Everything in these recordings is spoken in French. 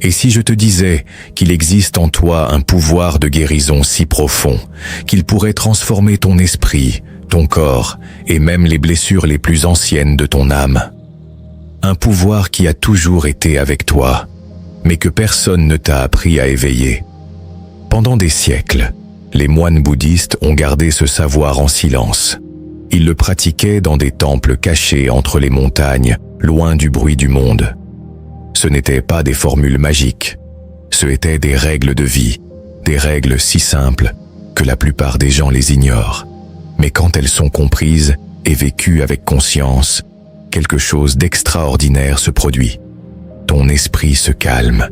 Et si je te disais qu'il existe en toi un pouvoir de guérison si profond, qu'il pourrait transformer ton esprit, ton corps et même les blessures les plus anciennes de ton âme? Un pouvoir qui a toujours été avec toi, mais que personne ne t'a appris à éveiller. Pendant des siècles, les moines bouddhistes ont gardé ce savoir en silence. Ils le pratiquaient dans des temples cachés entre les montagnes, loin du bruit du monde. Ce n'étaient pas des formules magiques, ce étaient des règles de vie, des règles si simples que la plupart des gens les ignorent. Mais quand elles sont comprises et vécues avec conscience, quelque chose d'extraordinaire se produit. Ton esprit se calme,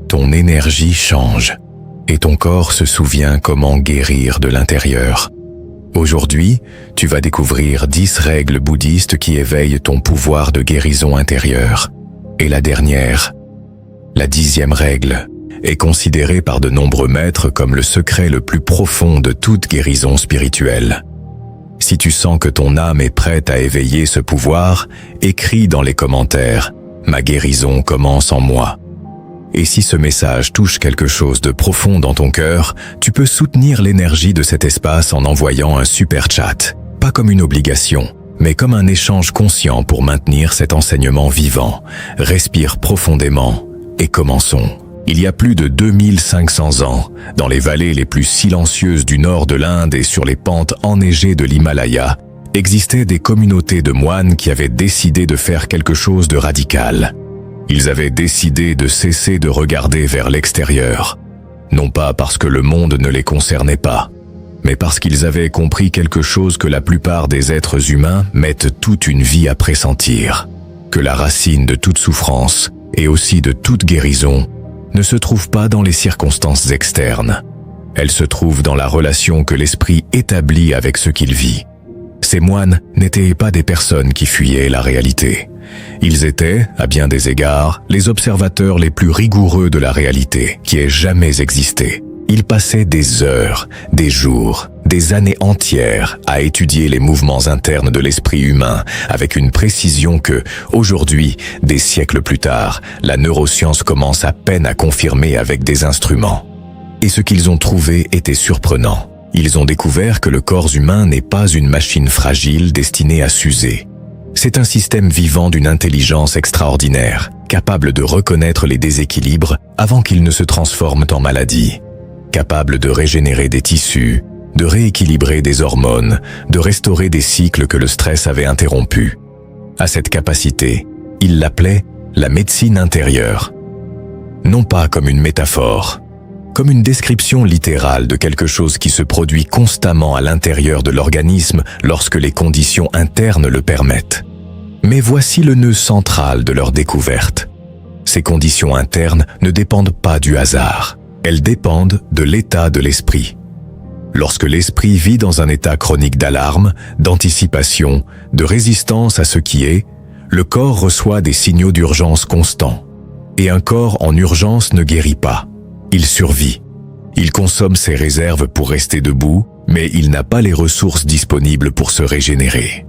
ton énergie change, et ton corps se souvient comment guérir de l'intérieur. Aujourd'hui, tu vas découvrir 10 règles bouddhistes qui éveillent ton pouvoir de guérison intérieure. Et la dernière, la 10e règle, est considérée par de nombreux maîtres comme le secret le plus profond de toute guérison spirituelle. Si tu sens que ton âme est prête à éveiller ce pouvoir, écris dans les commentaires « Ma guérison commence en moi ». Et si ce message touche quelque chose de profond dans ton cœur, tu peux soutenir l'énergie de cet espace en envoyant un super chat, pas comme une obligation, mais comme un échange conscient pour maintenir cet enseignement vivant. Respire profondément et commençons. Il y a plus de 2500 ans, dans les vallées les plus silencieuses du nord de l'Inde et sur les pentes enneigées de l'Himalaya, existaient des communautés de moines qui avaient décidé de faire quelque chose de radical. Ils avaient décidé de cesser de regarder vers l'extérieur, non pas parce que le monde ne les concernait pas, mais parce qu'ils avaient compris quelque chose que la plupart des êtres humains mettent toute une vie à pressentir, que la racine de toute souffrance et aussi de toute guérison ne se trouve pas dans les circonstances externes. Elle se trouve dans la relation que l'esprit établit avec ce qu'il vit. Ces moines n'étaient pas des personnes qui fuyaient la réalité. Ils étaient, à bien des égards, les observateurs les plus rigoureux de la réalité qui ait jamais existé. Ils passaient des heures, des jours, des années entières à étudier les mouvements internes de l'esprit humain avec une précision que, aujourd'hui, des siècles plus tard, la neuroscience commence à peine à confirmer avec des instruments. Et ce qu'ils ont trouvé était surprenant. Ils ont découvert que le corps humain n'est pas une machine fragile destinée à s'user. C'est un système vivant d'une intelligence extraordinaire, capable de reconnaître les déséquilibres avant qu'ils ne se transforment en maladie, capable de régénérer des tissus, de rééquilibrer des hormones, de restaurer des cycles que le stress avait interrompus. À cette capacité, ils l'appelaient la médecine intérieure. Non pas comme une métaphore, comme une description littérale de quelque chose qui se produit constamment à l'intérieur de l'organisme lorsque les conditions internes le permettent. Mais voici le nœud central de leur découverte. Ces conditions internes ne dépendent pas du hasard. Elles dépendent de l'état de l'esprit. Lorsque l'esprit vit dans un état chronique d'alarme, d'anticipation, de résistance à ce qui est, le corps reçoit des signaux d'urgence constants. Et un corps en urgence ne guérit pas. Il survit. Il consomme ses réserves pour rester debout, mais il n'a pas les ressources disponibles pour se régénérer.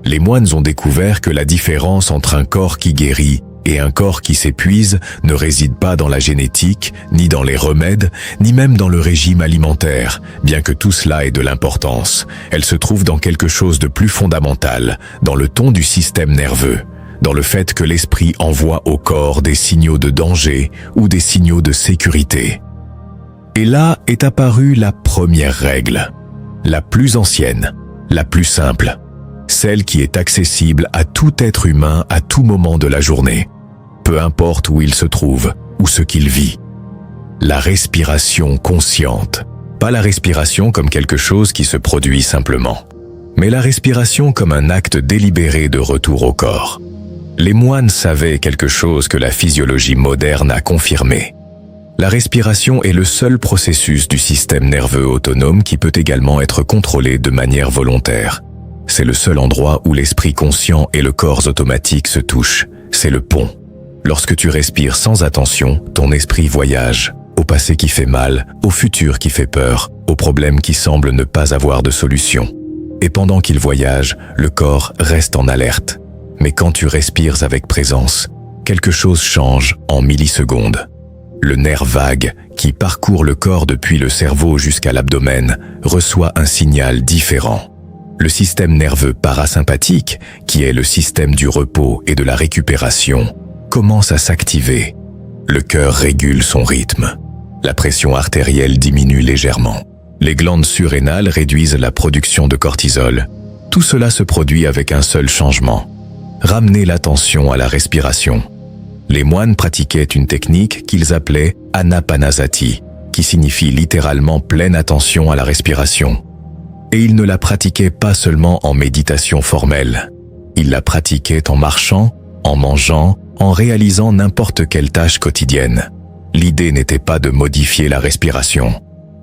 Les moines ont découvert que la différence entre un corps qui guérit et un corps qui s'épuise ne réside pas dans la génétique, ni dans les remèdes, ni même dans le régime alimentaire, bien que tout cela ait de l'importance. Elle se trouve dans quelque chose de plus fondamental, dans le ton du système nerveux, dans le fait que l'esprit envoie au corps des signaux de danger ou des signaux de sécurité. Et là est apparue la première règle, la plus ancienne, la plus simple, celle qui est accessible à tout être humain à tout moment de la journée, peu importe où il se trouve ou ce qu'il vit. La respiration consciente, pas la respiration comme quelque chose qui se produit simplement, mais la respiration comme un acte délibéré de retour au corps. Les moines savaient quelque chose que la physiologie moderne a confirmé. La respiration est le seul processus du système nerveux autonome qui peut également être contrôlé de manière volontaire. C'est le seul endroit où l'esprit conscient et le corps automatique se touchent. C'est le pont. Lorsque tu respires sans attention, ton esprit voyage, au passé qui fait mal, au futur qui fait peur, aux problèmes qui semblent ne pas avoir de solution. Et pendant qu'il voyage, le corps reste en alerte. Mais quand tu respires avec présence, quelque chose change en millisecondes. Le nerf vague, qui parcourt le corps depuis le cerveau jusqu'à l'abdomen, reçoit un signal différent. Le système nerveux parasympathique, qui est le système du repos et de la récupération, commence à s'activer. Le cœur régule son rythme. La pression artérielle diminue légèrement. Les glandes surrénales réduisent la production de cortisol. Tout cela se produit avec un seul changement: ramener l'attention à la respiration. Les moines pratiquaient une technique qu'ils appelaient anapanasati, qui signifie littéralement pleine attention à la respiration. Et ils ne la pratiquaient pas seulement en méditation formelle. Ils la pratiquaient en marchant, en mangeant, en réalisant n'importe quelle tâche quotidienne. L'idée n'était pas de modifier la respiration.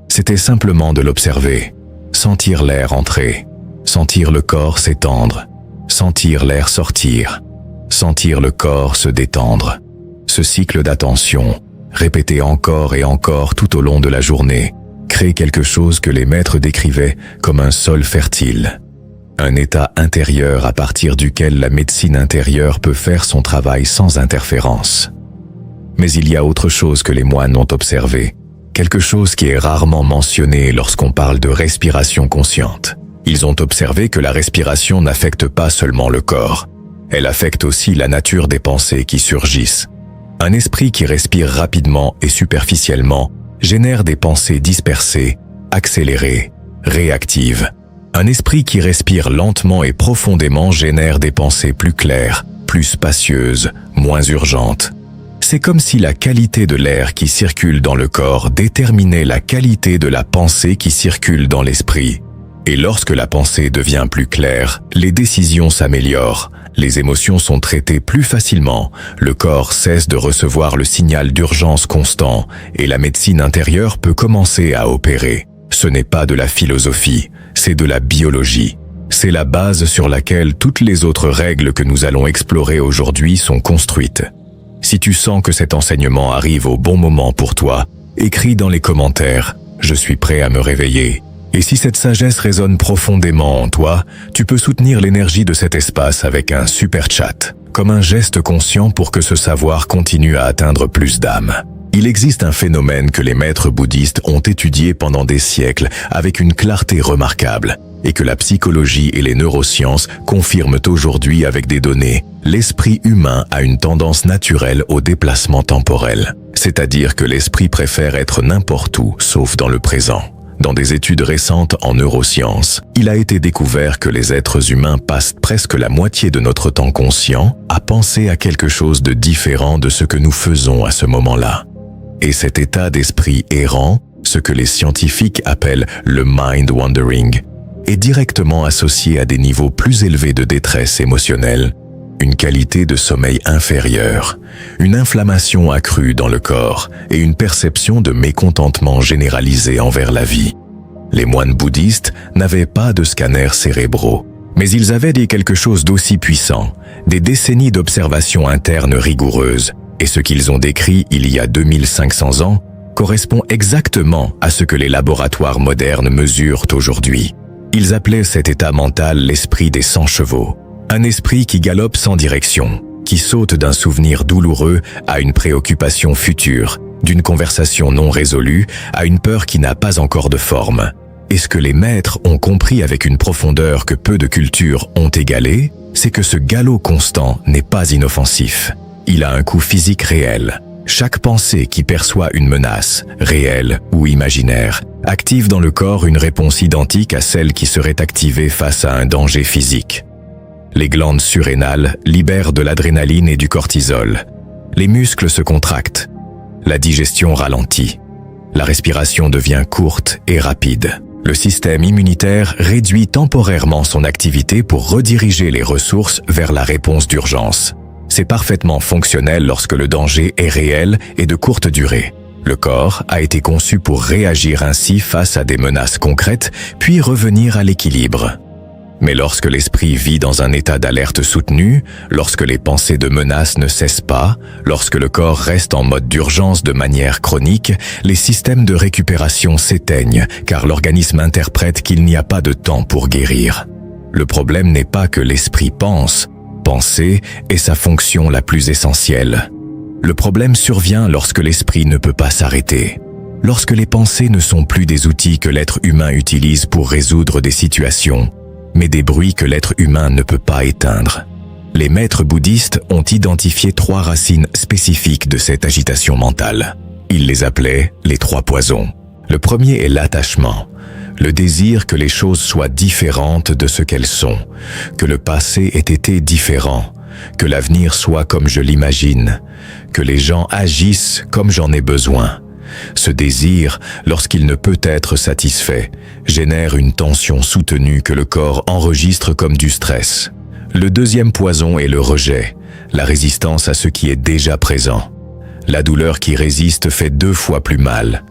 C'était simplement de l'observer, sentir l'air entrer, sentir le corps s'étendre, sentir l'air sortir, sentir le corps se détendre. Ce cycle d'attention, répété encore et encore tout au long de la journée, crée quelque chose que les maîtres décrivaient comme un sol fertile. Un état intérieur à partir duquel la médecine intérieure peut faire son travail sans interférence. Mais il y a autre chose que les moines ont observé, quelque chose qui est rarement mentionné lorsqu'on parle de respiration consciente. Ils ont observé que la respiration n'affecte pas seulement le corps, elle affecte aussi la nature des pensées qui surgissent. Un esprit qui respire rapidement et superficiellement génère des pensées dispersées, accélérées, réactives. Un esprit qui respire lentement et profondément génère des pensées plus claires, plus spacieuses, moins urgentes. C'est comme si la qualité de l'air qui circule dans le corps déterminait la qualité de la pensée qui circule dans l'esprit. Et lorsque la pensée devient plus claire, les décisions s'améliorent, les émotions sont traitées plus facilement, le corps cesse de recevoir le signal d'urgence constant et la médecine intérieure peut commencer à opérer. Ce n'est pas de la philosophie, c'est de la biologie. C'est la base sur laquelle toutes les autres règles que nous allons explorer aujourd'hui sont construites. Si tu sens que cet enseignement arrive au bon moment pour toi, écris dans les commentaires « Je suis prêt à me réveiller ». Et si cette sagesse résonne profondément en toi, tu peux soutenir l'énergie de cet espace avec un super chat, comme un geste conscient pour que ce savoir continue à atteindre plus d'âmes. Il existe un phénomène que les maîtres bouddhistes ont étudié pendant des siècles avec une clarté remarquable, et que la psychologie et les neurosciences confirment aujourd'hui avec des données. L'esprit humain a une tendance naturelle au déplacement temporel, c'est-à-dire que l'esprit préfère être n'importe où, sauf dans le présent. Dans des études récentes en neurosciences, il a été découvert que les êtres humains passent presque la moitié de notre temps conscient à penser à quelque chose de différent de ce que nous faisons à ce moment-là. Et cet état d'esprit errant, ce que les scientifiques appellent le mind wandering, est directement associé à des niveaux plus élevés de détresse émotionnelle, une qualité de sommeil inférieure, une inflammation accrue dans le corps et une perception de mécontentement généralisé envers la vie. Les moines bouddhistes n'avaient pas de scanners cérébraux, mais ils avaient dit quelque chose d'aussi puissant, des décennies d'observation interne rigoureuses, et ce qu'ils ont décrit il y a 2500 ans correspond exactement à ce que les laboratoires modernes mesurent aujourd'hui. Ils appelaient cet état mental l'esprit des 100 chevaux. Un esprit qui galope sans direction, qui saute d'un souvenir douloureux à une préoccupation future, d'une conversation non résolue à une peur qui n'a pas encore de forme. Et ce que les maîtres ont compris avec une profondeur que peu de cultures ont égalée, c'est que ce galop constant n'est pas inoffensif. Il a un coût physique réel. Chaque pensée qui perçoit une menace, réelle ou imaginaire, active dans le corps une réponse identique à celle qui serait activée face à un danger physique. Les glandes surrénales libèrent de l'adrénaline et du cortisol. Les muscles se contractent. La digestion ralentit. La respiration devient courte et rapide. Le système immunitaire réduit temporairement son activité pour rediriger les ressources vers la réponse d'urgence. C'est parfaitement fonctionnel lorsque le danger est réel et de courte durée. Le corps a été conçu pour réagir ainsi face à des menaces concrètes, puis revenir à l'équilibre. Mais lorsque l'esprit vit dans un état d'alerte soutenu, lorsque les pensées de menace ne cessent pas, lorsque le corps reste en mode d'urgence de manière chronique, les systèmes de récupération s'éteignent car l'organisme interprète qu'il n'y a pas de temps pour guérir. Le problème n'est pas que l'esprit pense. Penser est sa fonction la plus essentielle. Le problème survient lorsque l'esprit ne peut pas s'arrêter. Lorsque les pensées ne sont plus des outils que l'être humain utilise pour résoudre des situations, mais des bruits que l'être humain ne peut pas éteindre. Les maîtres bouddhistes ont identifié 3 racines spécifiques de cette agitation mentale. Ils les appelaient les 3 poisons. Le premier est l'attachement, le désir que les choses soient différentes de ce qu'elles sont, que le passé ait été différent, que l'avenir soit comme je l'imagine, que les gens agissent comme j'en ai besoin. Ce désir, lorsqu'il ne peut être satisfait, génère une tension soutenue que le corps enregistre comme du stress. Le deuxième poison est le rejet, la résistance à ce qui est déjà présent. La douleur qui résiste fait 2 fois plus mal.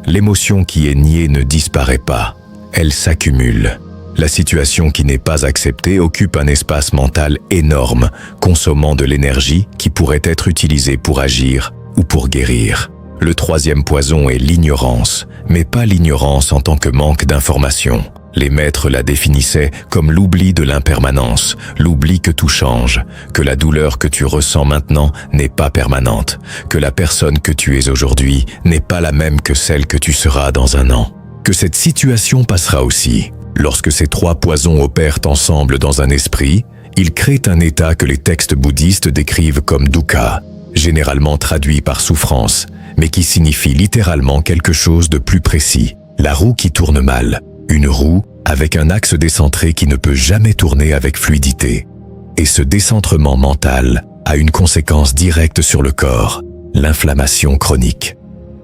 L'émotion qui est niée ne disparaît pas, elle s'accumule. La situation qui n'est pas acceptée occupe un espace mental énorme, consommant de l'énergie qui pourrait être utilisée pour agir ou pour guérir. Le troisième poison est l'ignorance, mais pas l'ignorance en tant que manque d'information. Les maîtres la définissaient comme l'oubli de l'impermanence, l'oubli que tout change, que la douleur que tu ressens maintenant n'est pas permanente, que la personne que tu es aujourd'hui n'est pas la même que celle que tu seras dans un an, que cette situation passera aussi. Lorsque ces 3 poisons opèrent ensemble dans un esprit, ils créent un état que les textes bouddhistes décrivent comme dukkha, généralement traduit par souffrance, mais qui signifie littéralement quelque chose de plus précis, la roue qui tourne mal. Une roue avec un axe décentré qui ne peut jamais tourner avec fluidité. Et ce décentrement mental a une conséquence directe sur le corps, l'inflammation chronique.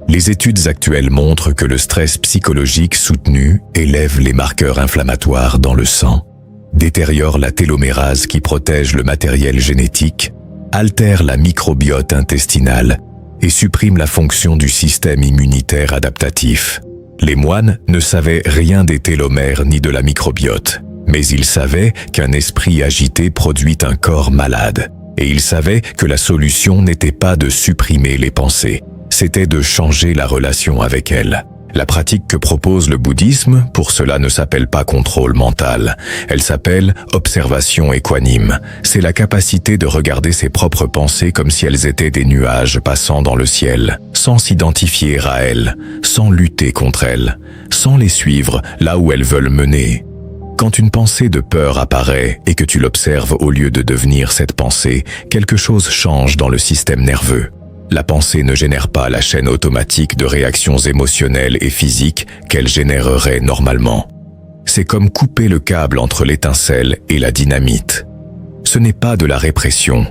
Les études actuelles montrent que le stress psychologique soutenu élève les marqueurs inflammatoires dans le sang, détériore la télomérase qui protège le matériel génétique, altère la microbiote intestinale et supprime la fonction du système immunitaire adaptatif. Les moines ne savaient rien des télomères ni de la microbiote, mais ils savaient qu'un esprit agité produit un corps malade. Et ils savaient que la solution n'était pas de supprimer les pensées, c'était de changer la relation avec elles. La pratique que propose le bouddhisme, pour cela ne s'appelle pas contrôle mental, elle s'appelle observation équanime. C'est la capacité de regarder ses propres pensées comme si elles étaient des nuages passant dans le ciel, sans s'identifier à elles, sans lutter contre elles, sans les suivre là où elles veulent mener. Quand une pensée de peur apparaît et que tu l'observes au lieu de devenir cette pensée, quelque chose change dans le système nerveux. La pensée ne génère pas la chaîne automatique de réactions émotionnelles et physiques qu'elle générerait normalement. C'est comme couper le câble entre l'étincelle et la dynamite. Ce n'est pas de la répression,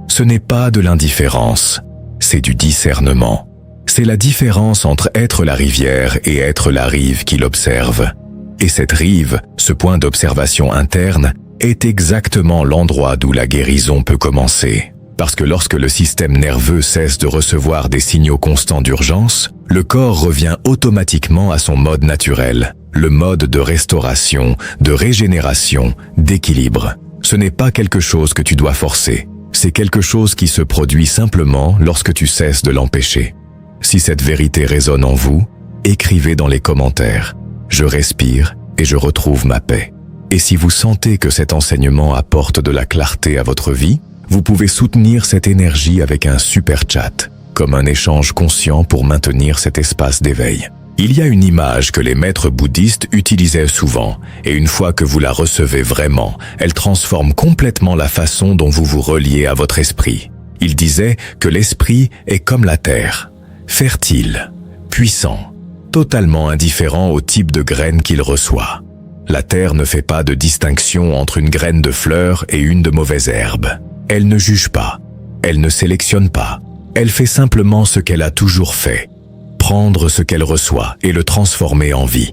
ce n'est pas de l'indifférence, c'est du discernement. C'est la différence entre être la rivière et être la rive qui l'observe. Et cette rive, ce point d'observation interne, est exactement l'endroit d'où la guérison peut commencer. Parce que lorsque le système nerveux cesse de recevoir des signaux constants d'urgence, le corps revient automatiquement à son mode naturel, le mode de restauration, de régénération, d'équilibre. Ce n'est pas quelque chose que tu dois forcer, c'est quelque chose qui se produit simplement lorsque tu cesses de l'empêcher. Si cette vérité résonne en vous, écrivez dans les commentaires « Je respire et je retrouve ma paix ». Et si vous sentez que cet enseignement apporte de la clarté à votre vie, vous pouvez soutenir cette énergie avec un super chat, comme un échange conscient pour maintenir cet espace d'éveil. Il y a une image que les maîtres bouddhistes utilisaient souvent, et une fois que vous la recevez vraiment, elle transforme complètement la façon dont vous vous reliez à votre esprit. Ils disaient que l'esprit est comme la terre, fertile, puissant, totalement indifférent au type de graines qu'il reçoit. La terre ne fait pas de distinction entre une graine de fleur et une de mauvaise herbe. Elle ne juge pas, elle ne sélectionne pas, elle fait simplement ce qu'elle a toujours fait, prendre ce qu'elle reçoit et le transformer en vie.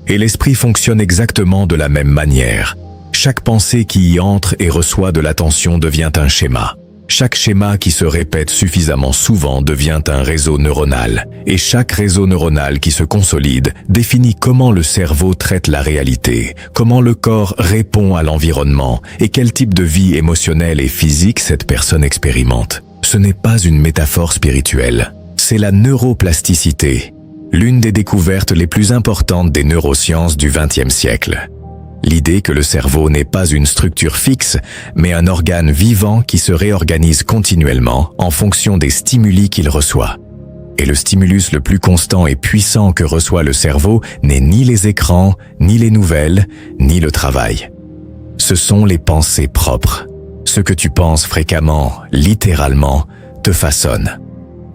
Et l'esprit fonctionne exactement de la même manière. Chaque pensée qui y entre et reçoit de l'attention devient un schéma. Chaque schéma qui se répète suffisamment souvent devient un réseau neuronal, et chaque réseau neuronal qui se consolide définit comment le cerveau traite la réalité, comment le corps répond à l'environnement et quel type de vie émotionnelle et physique cette personne expérimente. Ce n'est pas une métaphore spirituelle, c'est la neuroplasticité, l'une des découvertes les plus importantes des neurosciences du XXe siècle. L'idée que le cerveau n'est pas une structure fixe, mais un organe vivant qui se réorganise continuellement en fonction des stimuli qu'il reçoit. Et le stimulus le plus constant et puissant que reçoit le cerveau n'est ni les écrans, ni les nouvelles, ni le travail. Ce sont les pensées propres. Ce que tu penses fréquemment, littéralement, te façonne.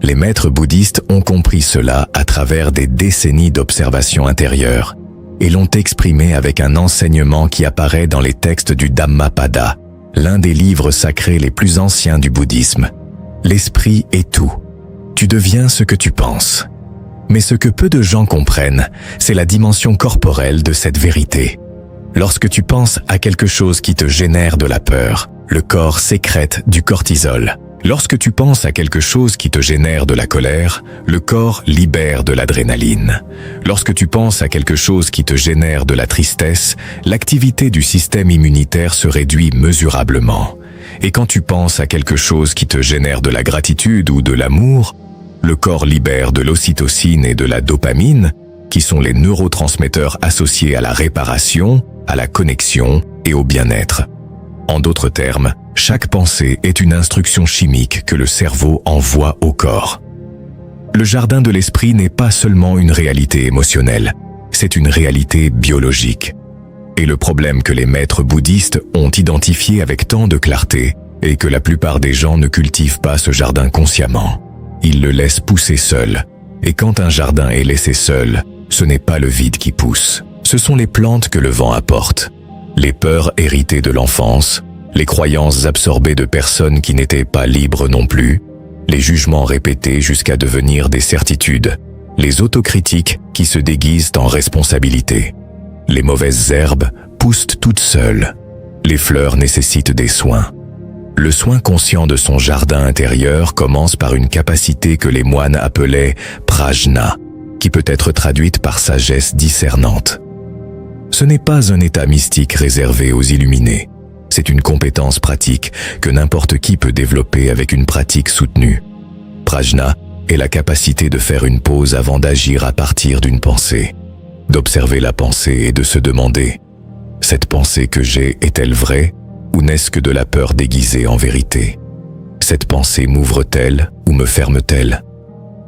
Les maîtres bouddhistes ont compris cela à travers des décennies d'observation intérieure et l'ont exprimé avec un enseignement qui apparaît dans les textes du Dhammapada, l'un des livres sacrés les plus anciens du bouddhisme. L'esprit est tout. Tu deviens ce que tu penses. Mais ce que peu de gens comprennent, c'est la dimension corporelle de cette vérité. Lorsque tu penses à quelque chose qui te génère de la peur, le corps sécrète du cortisol. Lorsque tu penses à quelque chose qui te génère de la colère, le corps libère de l'adrénaline. Lorsque tu penses à quelque chose qui te génère de la tristesse, l'activité du système immunitaire se réduit mesurablement. Et quand tu penses à quelque chose qui te génère de la gratitude ou de l'amour, le corps libère de l'ocytocine et de la dopamine, qui sont les neurotransmetteurs associés à la réparation, à la connexion et au bien-être. En d'autres termes, chaque pensée est une instruction chimique que le cerveau envoie au corps. Le jardin de l'esprit n'est pas seulement une réalité émotionnelle, c'est une réalité biologique. Et le problème que les maîtres bouddhistes ont identifié avec tant de clarté est que la plupart des gens ne cultivent pas ce jardin consciemment. Ils le laissent pousser seul. Et quand un jardin est laissé seul, ce n'est pas le vide qui pousse. Ce sont les plantes que le vent apporte. Les peurs héritées de l'enfance, les croyances absorbées de personnes qui n'étaient pas libres non plus, les jugements répétés jusqu'à devenir des certitudes, les autocritiques qui se déguisent en responsabilité. Les mauvaises herbes poussent toutes seules. Les fleurs nécessitent des soins. Le soin conscient de son jardin intérieur commence par une capacité que les moines appelaient prajna, qui peut être traduite par sagesse discernante. Ce n'est pas un état mystique réservé aux illuminés. C'est une compétence pratique que n'importe qui peut développer avec une pratique soutenue. Prajna est la capacité de faire une pause avant d'agir à partir d'une pensée, d'observer la pensée et de se demander « Cette pensée que j'ai est-elle vraie ou n'est-ce que de la peur déguisée en vérité ? Cette pensée m'ouvre-t-elle ou me ferme-t-elle ?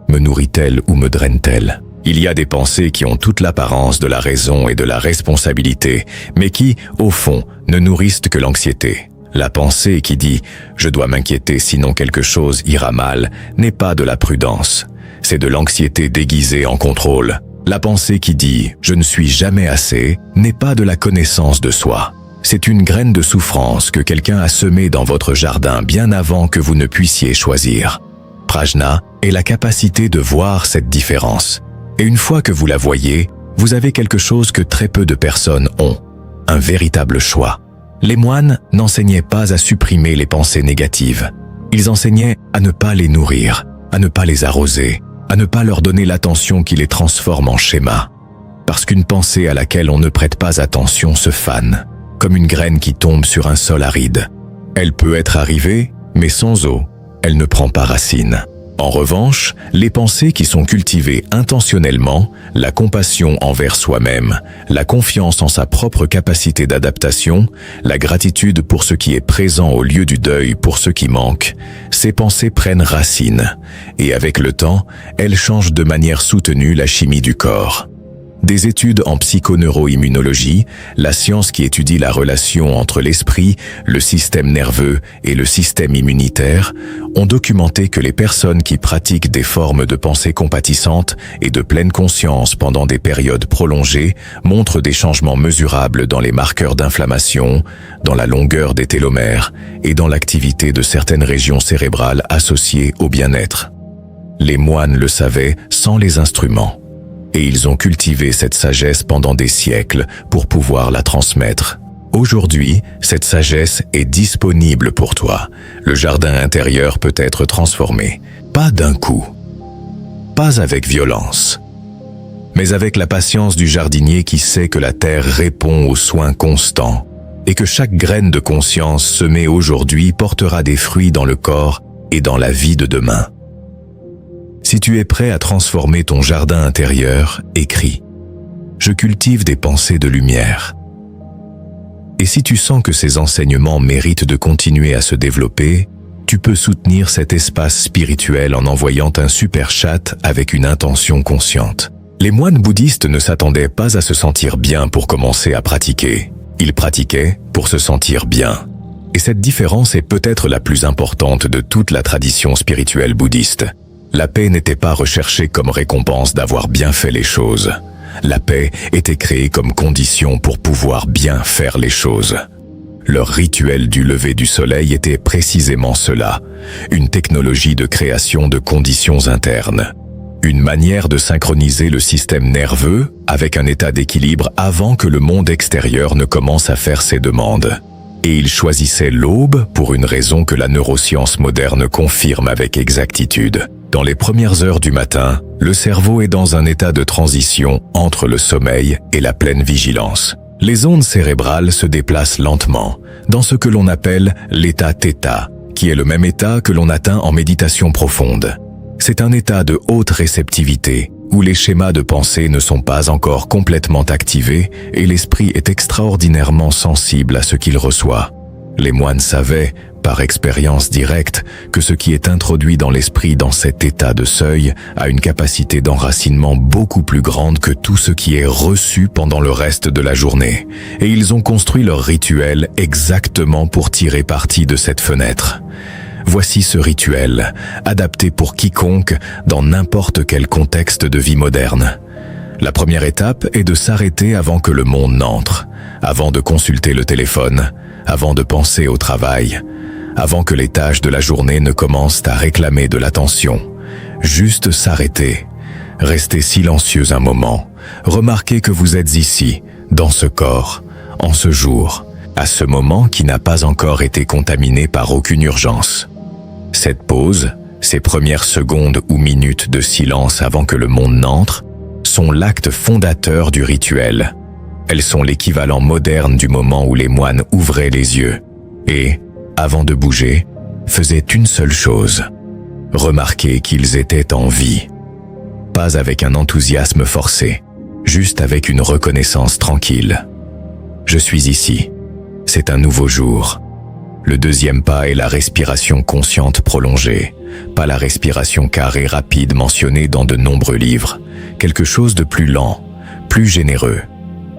Me nourrit-elle ou me draine-t-elle ? » Il y a des pensées qui ont toute l'apparence de la raison et de la responsabilité, mais qui, au fond, ne nourrissent que l'anxiété. La pensée qui dit « je dois m'inquiéter sinon quelque chose ira mal » n'est pas de la prudence. C'est de l'anxiété déguisée en contrôle. La pensée qui dit « je ne suis jamais assez » n'est pas de la connaissance de soi. C'est une graine de souffrance que quelqu'un a semée dans votre jardin bien avant que vous ne puissiez choisir. Prajna est la capacité de voir cette différence. Et une fois que vous la voyez, vous avez quelque chose que très peu de personnes ont, un véritable choix. Les moines n'enseignaient pas à supprimer les pensées négatives. Ils enseignaient à ne pas les nourrir, à ne pas les arroser, à ne pas leur donner l'attention qui les transforme en schéma. Parce qu'une pensée à laquelle on ne prête pas attention se fane, comme une graine qui tombe sur un sol aride. Elle peut être arrivée, mais sans eau, elle ne prend pas racine. En revanche, les pensées qui sont cultivées intentionnellement, la compassion envers soi-même, la confiance en sa propre capacité d'adaptation, la gratitude pour ce qui est présent au lieu du deuil pour ce qui manque, ces pensées prennent racine, et avec le temps, elles changent de manière soutenue la chimie du corps. Des études en psychoneuroimmunologie, la science qui étudie la relation entre l'esprit, le système nerveux et le système immunitaire, ont documenté que les personnes qui pratiquent des formes de pensée compatissantes et de pleine conscience pendant des périodes prolongées montrent des changements mesurables dans les marqueurs d'inflammation, dans la longueur des télomères et dans l'activité de certaines régions cérébrales associées au bien-être. Les moines le savaient sans les instruments. Et ils ont cultivé cette sagesse pendant des siècles pour pouvoir la transmettre. Aujourd'hui, cette sagesse est disponible pour toi. Le jardin intérieur peut être transformé, pas d'un coup, pas avec violence, mais avec la patience du jardinier qui sait que la terre répond aux soins constants et que chaque graine de conscience semée aujourd'hui portera des fruits dans le corps et dans la vie de demain. Si tu es prêt à transformer ton jardin intérieur, écris « Je cultive des pensées de lumière ». Et si tu sens que ces enseignements méritent de continuer à se développer, tu peux soutenir cet espace spirituel en envoyant un super chat avec une intention consciente. Les moines bouddhistes ne s'attendaient pas à se sentir bien pour commencer à pratiquer. Ils pratiquaient pour se sentir bien. Et cette différence est peut-être la plus importante de toute la tradition spirituelle bouddhiste. La paix n'était pas recherchée comme récompense d'avoir bien fait les choses. La paix était créée comme condition pour pouvoir bien faire les choses. Leur rituel du lever du soleil était précisément cela, une technologie de création de conditions internes. Une manière de synchroniser le système nerveux avec un état d'équilibre avant que le monde extérieur ne commence à faire ses demandes. Et ils choisissaient l'aube pour une raison que la neuroscience moderne confirme avec exactitude. Dans les premières heures du matin, le cerveau est dans un état de transition entre le sommeil et la pleine vigilance. Les ondes cérébrales se déplacent lentement, dans ce que l'on appelle l'état θ, qui est le même état que l'on atteint en méditation profonde. C'est un état de haute réceptivité, où les schémas de pensée ne sont pas encore complètement activés et l'esprit est extraordinairement sensible à ce qu'il reçoit. Les moines savaient, par expérience directe, que ce qui est introduit dans l'esprit dans cet état de seuil a une capacité d'enracinement beaucoup plus grande que tout ce qui est reçu pendant le reste de la journée. Et ils ont construit leur rituel exactement pour tirer parti de cette fenêtre. Voici ce rituel, adapté pour quiconque dans n'importe quel contexte de vie moderne. La première étape est de s'arrêter avant que le monde n'entre, avant de consulter le téléphone, avant de penser au travail, avant que les tâches de la journée ne commencent à réclamer de l'attention. Juste s'arrêter, rester silencieux un moment, remarquer que vous êtes ici, dans ce corps, en ce jour, à ce moment qui n'a pas encore été contaminé par aucune urgence. Cette pause, ces premières secondes ou minutes de silence avant que le monde n'entre, sont l'acte fondateur du rituel. Elles sont l'équivalent moderne du moment où les moines ouvraient les yeux et, avant de bouger, faisaient une seule chose, remarquer qu'ils étaient en vie. Pas avec un enthousiasme forcé, juste avec une reconnaissance tranquille. Je suis ici. C'est un nouveau jour. Le deuxième pas est la respiration consciente prolongée, pas la respiration carrée rapide mentionnée dans de nombreux livres, quelque chose de plus lent, plus généreux.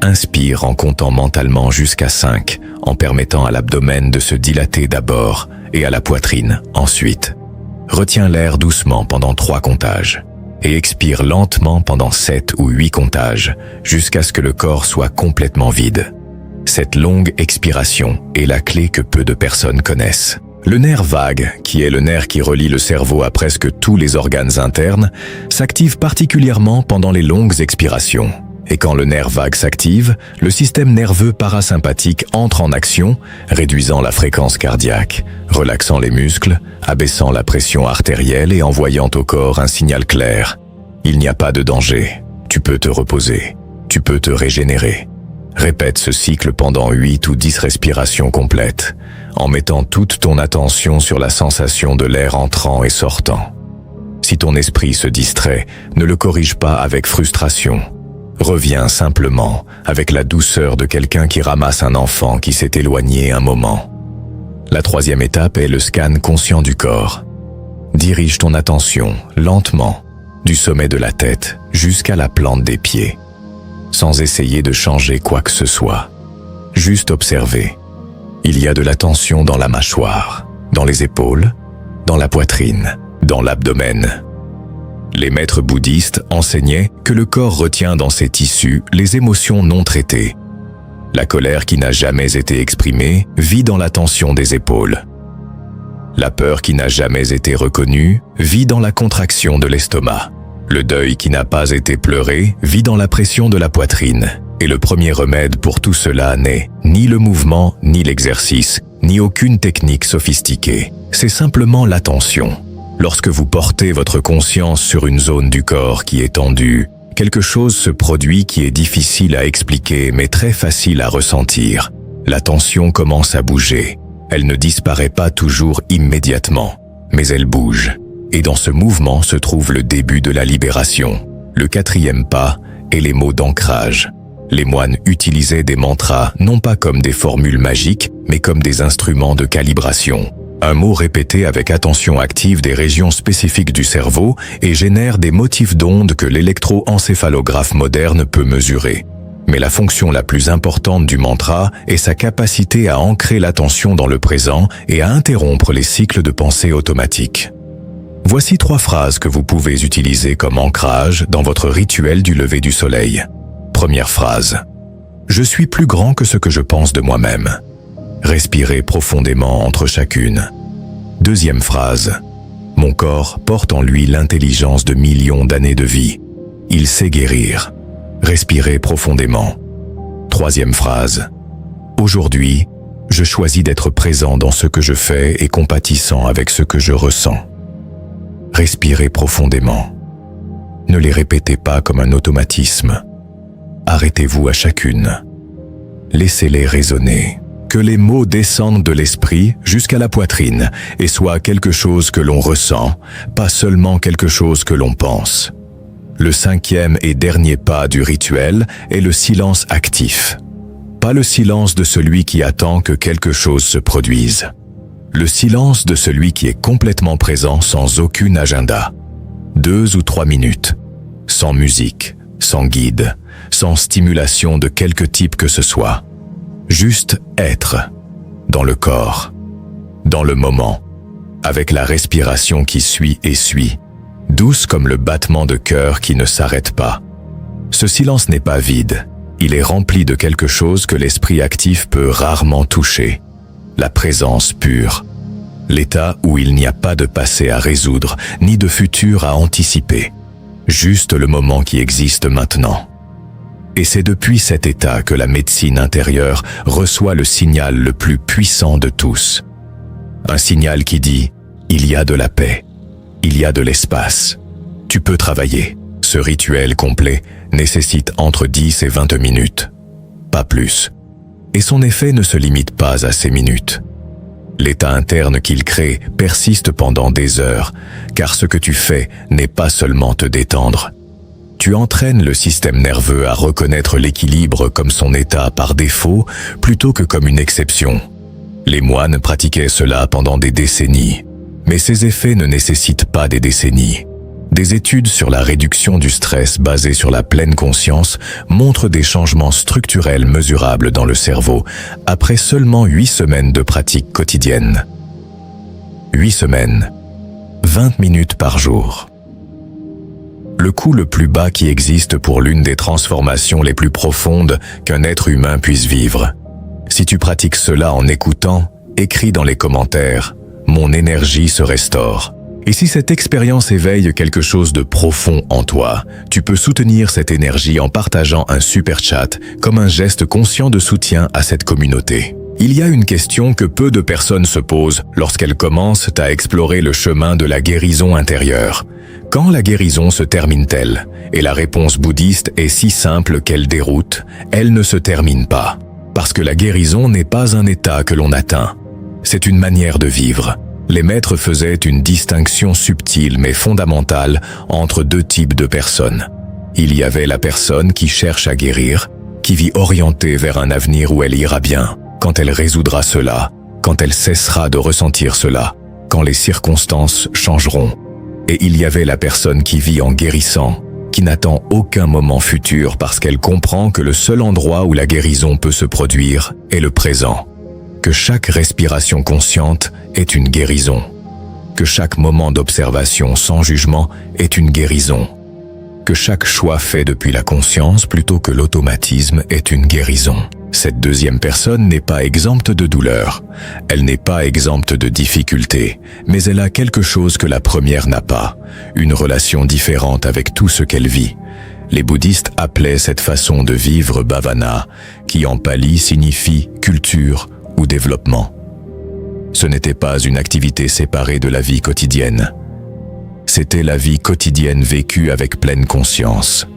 Inspire en comptant mentalement jusqu'à 5, en permettant à l'abdomen de se dilater d'abord et à la poitrine ensuite. Retiens l'air doucement pendant 3 comptages et expire lentement pendant 7 ou 8 comptages jusqu'à ce que le corps soit complètement vide. Cette longue expiration est la clé que peu de personnes connaissent. Le nerf vague, qui est le nerf qui relie le cerveau à presque tous les organes internes, s'active particulièrement pendant les longues expirations. Et quand le nerf vague s'active, le système nerveux parasympathique entre en action, réduisant la fréquence cardiaque, relaxant les muscles, abaissant la pression artérielle et envoyant au corps un signal clair. Il n'y a pas de danger. Tu peux te reposer. Tu peux te régénérer. Répète ce cycle pendant 8 ou 10 respirations complètes, en mettant toute ton attention sur la sensation de l'air entrant et sortant. Si ton esprit se distrait, ne le corrige pas avec frustration. Reviens simplement avec la douceur de quelqu'un qui ramasse un enfant qui s'est éloigné un moment. La troisième étape est le scan conscient du corps. Dirige ton attention lentement, du sommet de la tête jusqu'à la plante des pieds, sans essayer de changer quoi que ce soit. Juste observer. Il y a de la tension dans la mâchoire, dans les épaules, dans la poitrine, dans l'abdomen. Les maîtres bouddhistes enseignaient que le corps retient dans ses tissus les émotions non traitées. La colère qui n'a jamais été exprimée vit dans la tension des épaules. La peur qui n'a jamais été reconnue vit dans la contraction de l'estomac. Le deuil qui n'a pas été pleuré vit dans la pression de la poitrine. Et le premier remède pour tout cela n'est ni le mouvement, ni l'exercice, ni aucune technique sophistiquée. C'est simplement l'attention. Lorsque vous portez votre conscience sur une zone du corps qui est tendue, quelque chose se produit qui est difficile à expliquer mais très facile à ressentir. La tension commence à bouger. Elle ne disparaît pas toujours immédiatement, mais elle bouge. Et dans ce mouvement se trouve le début de la libération. Le quatrième pas est les mots d'ancrage. Les moines utilisaient des mantras non pas comme des formules magiques, mais comme des instruments de calibration. Un mot répété avec attention active des régions spécifiques du cerveau et génère des motifs d'ondes que l'électroencéphalographe moderne peut mesurer. Mais la fonction la plus importante du mantra est sa capacité à ancrer l'attention dans le présent et à interrompre les cycles de pensée automatiques. Voici 3 phrases que vous pouvez utiliser comme ancrage dans votre rituel du lever du soleil. Première phrase. Je suis plus grand que ce que je pense de moi-même. Respirez profondément entre chacune. Deuxième phrase. Mon corps porte en lui l'intelligence de millions d'années de vie. Il sait guérir. Respirez profondément. Troisième phrase. Aujourd'hui, je choisis d'être présent dans ce que je fais et compatissant avec ce que je ressens. Respirez profondément. Ne les répétez pas comme un automatisme. Arrêtez-vous à chacune. Laissez-les résonner. Que les mots descendent de l'esprit jusqu'à la poitrine et soient quelque chose que l'on ressent, pas seulement quelque chose que l'on pense. Le 5e et dernier pas du rituel est le silence actif. Pas le silence de celui qui attend que quelque chose se produise. Le silence de celui qui est complètement présent sans aucun agenda. 2 ou 3 minutes. Sans musique, sans guide, sans stimulation de quelque type que ce soit. Juste être. Dans le corps. Dans le moment. Avec la respiration qui suit et suit. Douce comme le battement de cœur qui ne s'arrête pas. Ce silence n'est pas vide. Il est rempli de quelque chose que l'esprit actif peut rarement toucher. La présence pure. L'état où il n'y a pas de passé à résoudre, ni de futur à anticiper. Juste le moment qui existe maintenant. Et c'est depuis cet état que la médecine intérieure reçoit le signal le plus puissant de tous. Un signal qui dit « il y a de la paix ». Il y a de l'espace. Tu peux travailler. Ce rituel complet nécessite entre 10 et 20 minutes. Pas plus. Et son effet ne se limite pas à ces minutes. L'état interne qu'il crée persiste pendant des heures, car ce que tu fais n'est pas seulement te détendre. Tu entraînes le système nerveux à reconnaître l'équilibre comme son état par défaut plutôt que comme une exception. Les moines pratiquaient cela pendant des décennies. Mais ces effets ne nécessitent pas des décennies. Des études sur la réduction du stress basées sur la pleine conscience montrent des changements structurels mesurables dans le cerveau après seulement 8 semaines de pratique quotidienne. 8 semaines, 20 minutes par jour. Le coût le plus bas qui existe pour l'une des transformations les plus profondes qu'un être humain puisse vivre. Si tu pratiques cela en écoutant, écris dans les commentaires. Mon énergie se restaure. Et si cette expérience éveille quelque chose de profond en toi, tu peux soutenir cette énergie en partageant un super chat comme un geste conscient de soutien à cette communauté. Il y a une question que peu de personnes se posent lorsqu'elles commencent à explorer le chemin de la guérison intérieure. Quand la guérison se termine-t-elle? Et la réponse bouddhiste est si simple qu'elle déroute, elle ne se termine pas. Parce que la guérison n'est pas un état que l'on atteint. C'est une manière de vivre. Les maîtres faisaient une distinction subtile mais fondamentale entre 2 types de personnes. Il y avait la personne qui cherche à guérir, qui vit orientée vers un avenir où elle ira bien, quand elle résoudra cela, quand elle cessera de ressentir cela, quand les circonstances changeront. Et il y avait la personne qui vit en guérissant, qui n'attend aucun moment futur parce qu'elle comprend que le seul endroit où la guérison peut se produire est le présent. Que chaque respiration consciente est une guérison. Que chaque moment d'observation sans jugement est une guérison. Que chaque choix fait depuis la conscience plutôt que l'automatisme est une guérison. Cette deuxième personne n'est pas exempte de douleur. Elle n'est pas exempte de difficultés, mais elle a quelque chose que la première n'a pas. Une relation différente avec tout ce qu'elle vit. Les bouddhistes appelaient cette façon de vivre bhavana, qui en pali signifie culture ou développement. Ce n'était pas une activité séparée de la vie quotidienne. C'était la vie quotidienne vécue avec pleine conscience.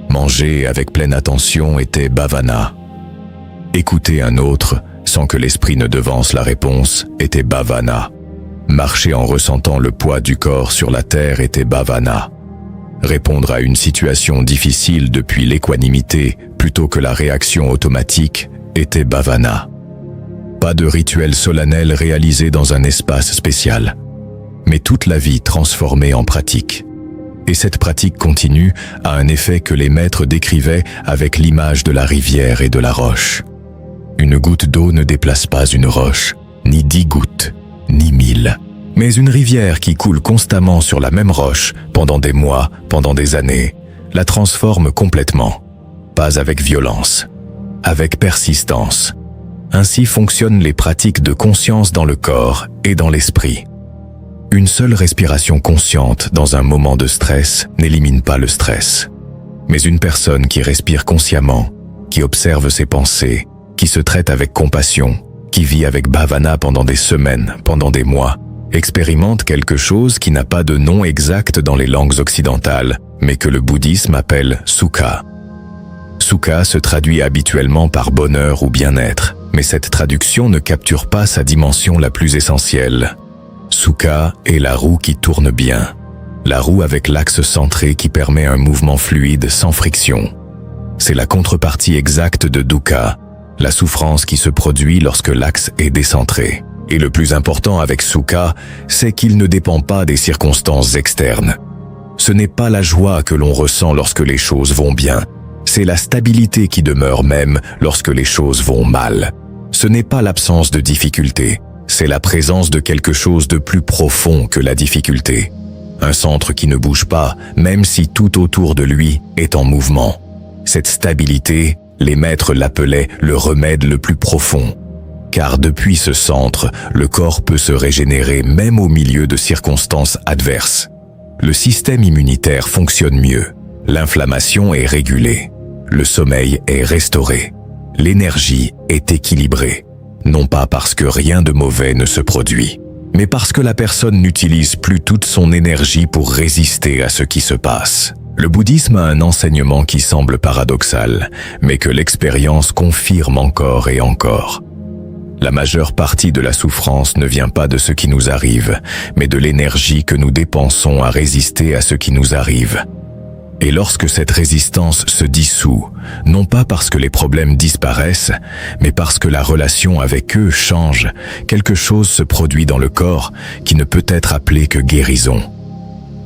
Manger avec pleine attention était bhavana. Écouter un autre, sans que l'esprit ne devance la réponse, était bhavana. Marcher en ressentant le poids du corps sur la terre était bhavana. répondre à une situation difficile depuis l'équanimité plutôt que la réaction automatique était bhavana. Pas de rituel solennel réalisé dans un espace spécial, mais toute la vie transformée en pratique. Et cette pratique continue a un effet que les maîtres décrivaient avec l'image de la rivière et de la roche. Une goutte d'eau ne déplace pas une roche, ni 10 gouttes, ni 1000. Mais une rivière qui coule constamment sur la même roche pendant des mois, pendant des années, la transforme complètement. Pas avec violence, avec persistance. Ainsi fonctionnent les pratiques de conscience dans le corps et dans l'esprit. Une seule respiration consciente dans un moment de stress n'élimine pas le stress. Mais une personne qui respire consciemment, qui observe ses pensées, qui se traite avec compassion, qui vit avec bhavana pendant des semaines, pendant des mois, expérimente quelque chose qui n'a pas de nom exact dans les langues occidentales, mais que le bouddhisme appelle sukha. Sukha se traduit habituellement par bonheur ou bien-être, mais cette traduction ne capture pas sa dimension la plus essentielle. Sukha est la roue qui tourne bien, la roue avec l'axe centré qui permet un mouvement fluide sans friction. C'est la contrepartie exacte de dukkha, la souffrance qui se produit lorsque l'axe est décentré. Et le plus important avec sukha, c'est qu'il ne dépend pas des circonstances externes. Ce n'est pas la joie que l'on ressent lorsque les choses vont bien, c'est la stabilité qui demeure même lorsque les choses vont mal. Ce n'est pas l'absence de difficulté, c'est la présence de quelque chose de plus profond que la difficulté. Un centre qui ne bouge pas, même si tout autour de lui est en mouvement. Cette stabilité, les maîtres l'appelaient le remède le plus profond. Car depuis ce centre, le corps peut se régénérer même au milieu de circonstances adverses. Le système immunitaire fonctionne mieux, l'inflammation est régulée, le sommeil est restauré, l'énergie est équilibrée. Non pas parce que rien de mauvais ne se produit, mais parce que la personne n'utilise plus toute son énergie pour résister à ce qui se passe. Le bouddhisme a un enseignement qui semble paradoxal, mais que l'expérience confirme encore et encore. La majeure partie de la souffrance ne vient pas de ce qui nous arrive, mais de l'énergie que nous dépensons à résister à ce qui nous arrive. Et lorsque cette résistance se dissout, non pas parce que les problèmes disparaissent, mais parce que la relation avec eux change, quelque chose se produit dans le corps qui ne peut être appelé que guérison.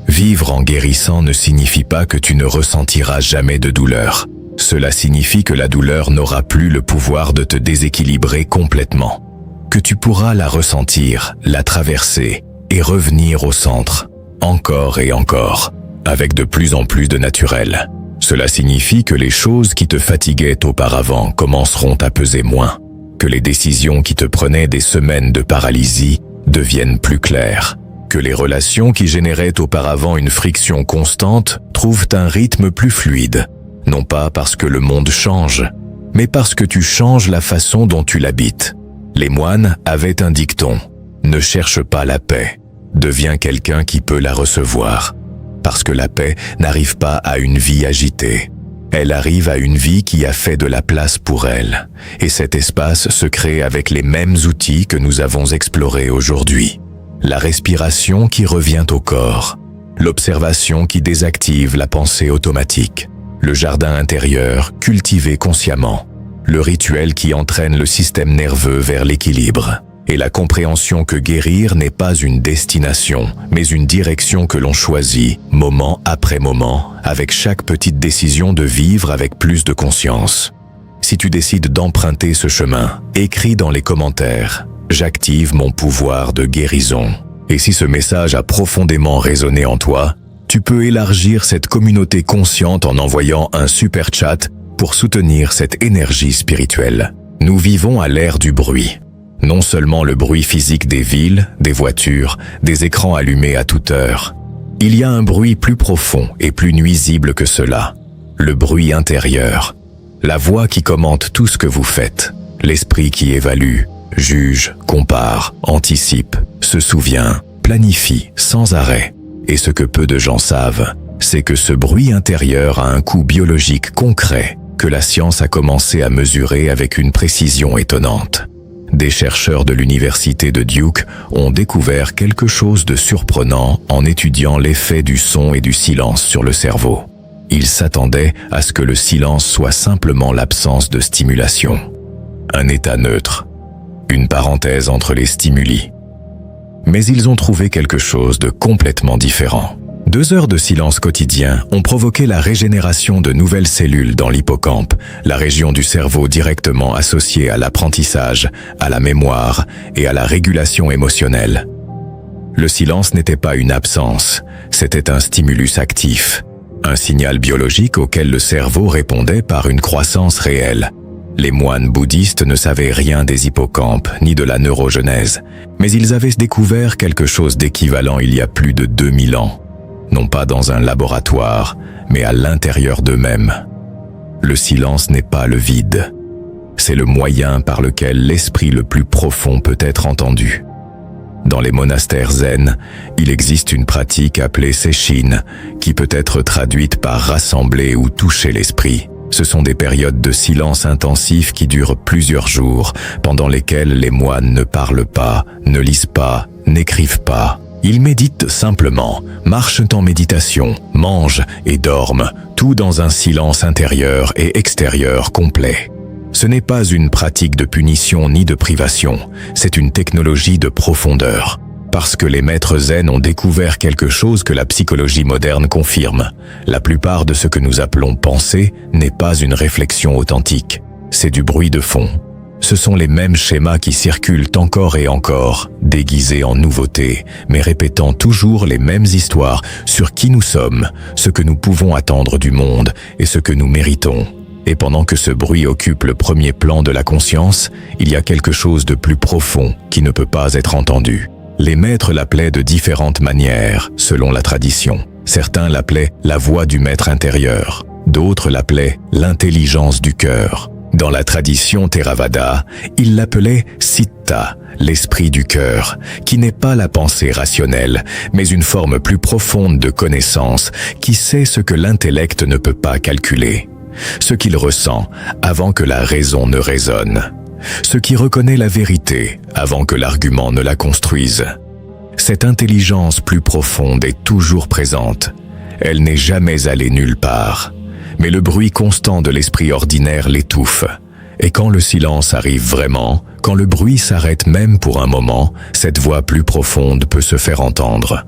Vivre en guérissant ne signifie pas que tu ne ressentiras jamais de douleur. Cela signifie que la douleur n'aura plus le pouvoir de te déséquilibrer complètement, que tu pourras la ressentir, la traverser et revenir au centre, encore et encore, avec de plus en plus de naturel. Cela signifie que les choses qui te fatiguaient auparavant commenceront à peser moins, que les décisions qui te prenaient des semaines de paralysie deviennent plus claires, que les relations qui généraient auparavant une friction constante trouvent un rythme plus fluide. Non pas parce que le monde change, mais parce que tu changes la façon dont tu l'habites. Les moines avaient un dicton, ne cherche pas la paix, deviens quelqu'un qui peut la recevoir. Parce que la paix n'arrive pas à une vie agitée, elle arrive à une vie qui a fait de la place pour elle. Et cet espace se crée avec les mêmes outils que nous avons explorés aujourd'hui. La respiration qui revient au corps, l'observation qui désactive la pensée automatique, le jardin intérieur cultivé consciemment, le rituel qui entraîne le système nerveux vers l'équilibre, et la compréhension que guérir n'est pas une destination, mais une direction que l'on choisit, moment après moment, avec chaque petite décision de vivre avec plus de conscience. Si tu décides d'emprunter ce chemin, écris dans les commentaires « J'active mon pouvoir de guérison ». Et si ce message a profondément résonné en toi, tu peux élargir cette communauté consciente en envoyant un super chat pour soutenir cette énergie spirituelle. Nous vivons à l'ère du bruit. Non seulement le bruit physique des villes, des voitures, des écrans allumés à toute heure. Il y a un bruit plus profond et plus nuisible que cela. Le bruit intérieur. La voix qui commente tout ce que vous faites. L'esprit qui évalue, juge, compare, anticipe, se souvient, planifie sans arrêt. Et ce que peu de gens savent, c'est que ce bruit intérieur a un coût biologique concret que la science a commencé à mesurer avec une précision étonnante. Des chercheurs de l'université de Duke ont découvert quelque chose de surprenant en étudiant l'effet du son et du silence sur le cerveau. Ils s'attendaient à ce que le silence soit simplement l'absence de stimulation. Un état neutre, une parenthèse entre les stimuli. Mais ils ont trouvé quelque chose de complètement différent. 2 heures de silence quotidien ont provoqué la régénération de nouvelles cellules dans l'hippocampe, la région du cerveau directement associée à l'apprentissage, à la mémoire et à la régulation émotionnelle. Le silence n'était pas une absence, c'était un stimulus actif, un signal biologique auquel le cerveau répondait par une croissance réelle. Les moines bouddhistes ne savaient rien des hippocampes ni de la neurogenèse, mais ils avaient découvert quelque chose d'équivalent il y a plus de 2000 ans. Non pas dans un laboratoire, mais à l'intérieur d'eux-mêmes. Le silence n'est pas le vide. C'est le moyen par lequel l'esprit le plus profond peut être entendu. Dans les monastères zen, il existe une pratique appelée seishin, qui peut être traduite par rassembler ou toucher l'esprit. Ce sont des périodes de silence intensif qui durent plusieurs jours, pendant lesquelles les moines ne parlent pas, ne lisent pas, n'écrivent pas. Ils méditent simplement, marchent en méditation, mangent et dorment, tout dans un silence intérieur et extérieur complet. Ce n'est pas une pratique de punition ni de privation, c'est une technologie de profondeur. Parce que les maîtres zen ont découvert quelque chose que la psychologie moderne confirme. La plupart de ce que nous appelons pensée n'est pas une réflexion authentique, c'est du bruit de fond. Ce sont les mêmes schémas qui circulent encore et encore, déguisés en nouveautés, mais répétant toujours les mêmes histoires sur qui nous sommes, ce que nous pouvons attendre du monde et ce que nous méritons. Et pendant que ce bruit occupe le premier plan de la conscience, il y a quelque chose de plus profond qui ne peut pas être entendu. Les maîtres l'appelaient de différentes manières, selon la tradition. Certains l'appelaient la voix du maître intérieur, d'autres l'appelaient l'intelligence du cœur. Dans la tradition Theravada, ils l'appelaient Citta, l'esprit du cœur, qui n'est pas la pensée rationnelle, mais une forme plus profonde de connaissance qui sait ce que l'intellect ne peut pas calculer, ce qu'il ressent avant que la raison ne raisonne, ce qui reconnaît la vérité avant que l'argument ne la construise. Cette intelligence plus profonde est toujours présente. Elle n'est jamais allée nulle part. Mais le bruit constant de l'esprit ordinaire l'étouffe. Et quand le silence arrive vraiment, quand le bruit s'arrête même pour un moment, cette voix plus profonde peut se faire entendre.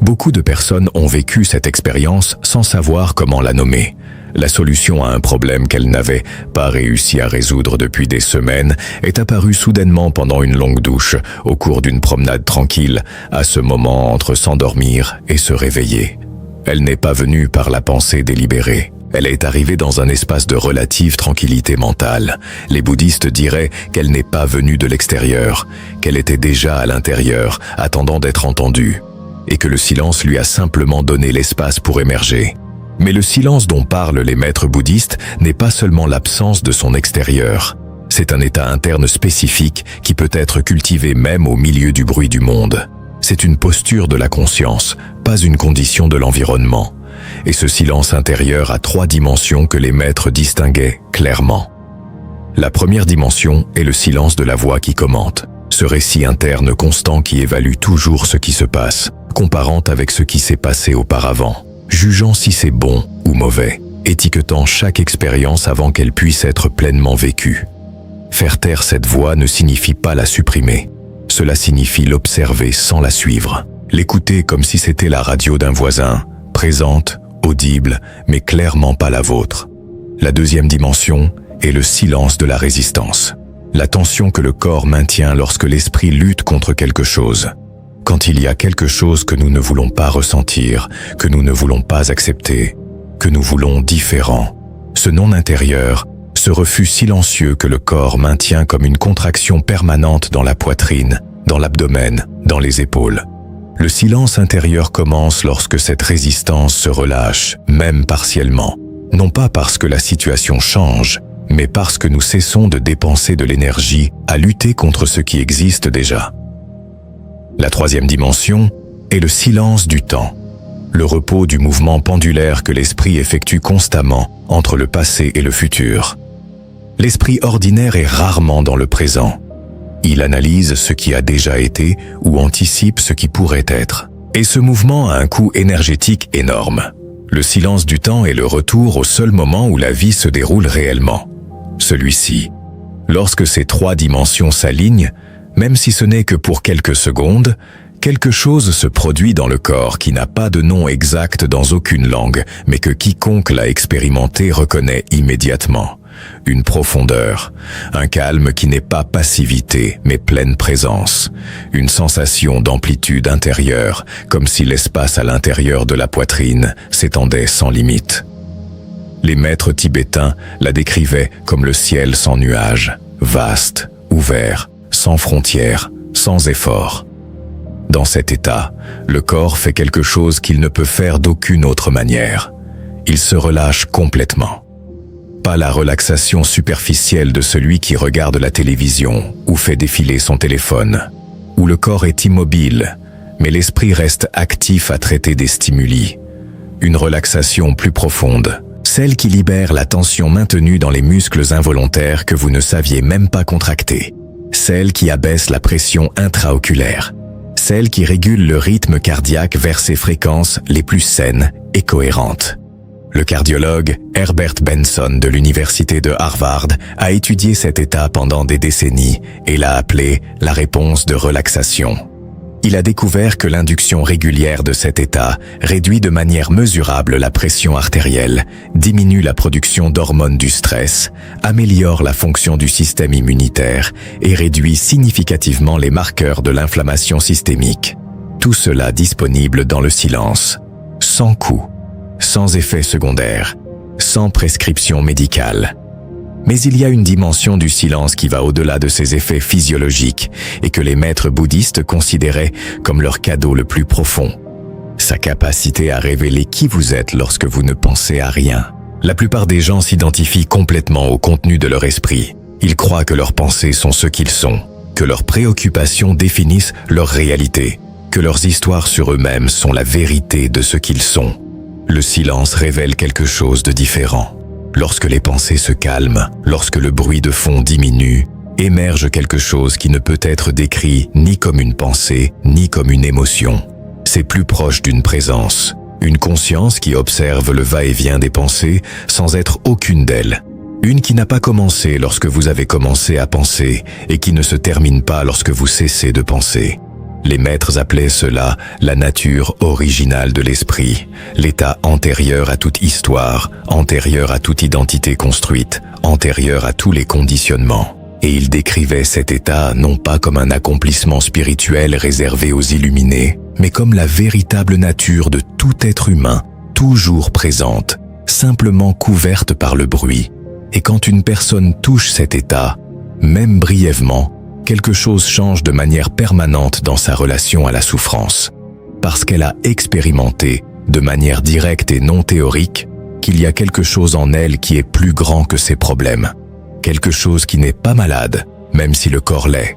Beaucoup de personnes ont vécu cette expérience sans savoir comment la nommer. La solution à un problème qu'elles n'avaient pas réussi à résoudre depuis des semaines est apparue soudainement pendant une longue douche, au cours d'une promenade tranquille, à ce moment entre s'endormir et se réveiller. Elle n'est pas venue par la pensée délibérée. Elle est arrivée dans un espace de relative tranquillité mentale. Les bouddhistes diraient qu'elle n'est pas venue de l'extérieur, qu'elle était déjà à l'intérieur, attendant d'être entendue, et que le silence lui a simplement donné l'espace pour émerger. Mais le silence dont parlent les maîtres bouddhistes n'est pas seulement l'absence de son extérieur. C'est un état interne spécifique qui peut être cultivé même au milieu du bruit du monde. C'est une posture de la conscience, pas une condition de l'environnement. Et ce silence intérieur a 3 dimensions que les maîtres distinguaient clairement. La première dimension est le silence de la voix qui commente, ce récit interne constant qui évalue toujours ce qui se passe, comparant avec ce qui s'est passé auparavant, jugeant si c'est bon ou mauvais, étiquetant chaque expérience avant qu'elle puisse être pleinement vécue. Faire taire cette voix ne signifie pas la supprimer, cela signifie l'observer sans la suivre, l'écouter comme si c'était la radio d'un voisin, présente, audible, mais clairement pas la vôtre. La deuxième dimension est le silence de la résistance. La tension que le corps maintient lorsque l'esprit lutte contre quelque chose. Quand il y a quelque chose que nous ne voulons pas ressentir, que nous ne voulons pas accepter, que nous voulons différent. Ce non intérieur, ce refus silencieux que le corps maintient comme une contraction permanente dans la poitrine, dans l'abdomen, dans les épaules. Le silence intérieur commence lorsque cette résistance se relâche, même partiellement. Non pas parce que la situation change, mais parce que nous cessons de dépenser de l'énergie à lutter contre ce qui existe déjà. La troisième dimension est le silence du temps, le repos du mouvement pendulaire que l'esprit effectue constamment entre le passé et le futur. L'esprit ordinaire est rarement dans le présent. Il analyse ce qui a déjà été ou anticipe ce qui pourrait être. Et ce mouvement a un coût énergétique énorme. Le silence du temps est le retour au seul moment où la vie se déroule réellement. Celui-ci. Lorsque ces trois dimensions s'alignent, même si ce n'est que pour quelques secondes, quelque chose se produit dans le corps qui n'a pas de nom exact dans aucune langue, mais que quiconque l'a expérimenté reconnaît immédiatement. Une profondeur, un calme qui n'est pas passivité, mais pleine présence, une sensation d'amplitude intérieure, comme si l'espace à l'intérieur de la poitrine s'étendait sans limite. Les maîtres tibétains la décrivaient comme le ciel sans nuages, vaste, ouvert, sans frontières, sans effort. Dans cet état, le corps fait quelque chose qu'il ne peut faire d'aucune autre manière. Il se relâche complètement. Pas la relaxation superficielle de celui qui regarde la télévision ou fait défiler son téléphone, où le corps est immobile, mais l'esprit reste actif à traiter des stimuli. Une relaxation plus profonde, celle qui libère la tension maintenue dans les muscles involontaires que vous ne saviez même pas contracter, celle qui abaisse la pression intraoculaire, celle qui régule le rythme cardiaque vers ses fréquences les plus saines et cohérentes. Le cardiologue Herbert Benson de l'université de Harvard a étudié cet état pendant des décennies et l'a appelé la réponse de relaxation. Il a découvert que l'induction régulière de cet état réduit de manière mesurable la pression artérielle, diminue la production d'hormones du stress, améliore la fonction du système immunitaire et réduit significativement les marqueurs de l'inflammation systémique. Tout cela disponible dans le silence, sans coût, sans effet secondaire, sans prescription médicale. Mais il y a une dimension du silence qui va au-delà de ces effets physiologiques et que les maîtres bouddhistes considéraient comme leur cadeau le plus profond. Sa capacité à révéler qui vous êtes lorsque vous ne pensez à rien. La plupart des gens s'identifient complètement au contenu de leur esprit. Ils croient que leurs pensées sont ce qu'ils sont, que leurs préoccupations définissent leur réalité, que leurs histoires sur eux-mêmes sont la vérité de ce qu'ils sont. Le silence révèle quelque chose de différent. Lorsque les pensées se calment, lorsque le bruit de fond diminue, émerge quelque chose qui ne peut être décrit ni comme une pensée, ni comme une émotion. C'est plus proche d'une présence, une conscience qui observe le va-et-vient des pensées sans être aucune d'elles. Une qui n'a pas commencé lorsque vous avez commencé à penser et qui ne se termine pas lorsque vous cessez de penser. Les maîtres appelaient cela la nature originale de l'esprit, l'état antérieur à toute histoire, antérieur à toute identité construite, antérieur à tous les conditionnements. Et ils décrivaient cet état non pas comme un accomplissement spirituel réservé aux illuminés, mais comme la véritable nature de tout être humain, toujours présente, simplement couverte par le bruit. Et quand une personne touche cet état, même brièvement, quelque chose change de manière permanente dans sa relation à la souffrance, parce qu'elle a expérimenté, de manière directe et non théorique, qu'il y a quelque chose en elle qui est plus grand que ses problèmes, quelque chose qui n'est pas malade, même si le corps l'est,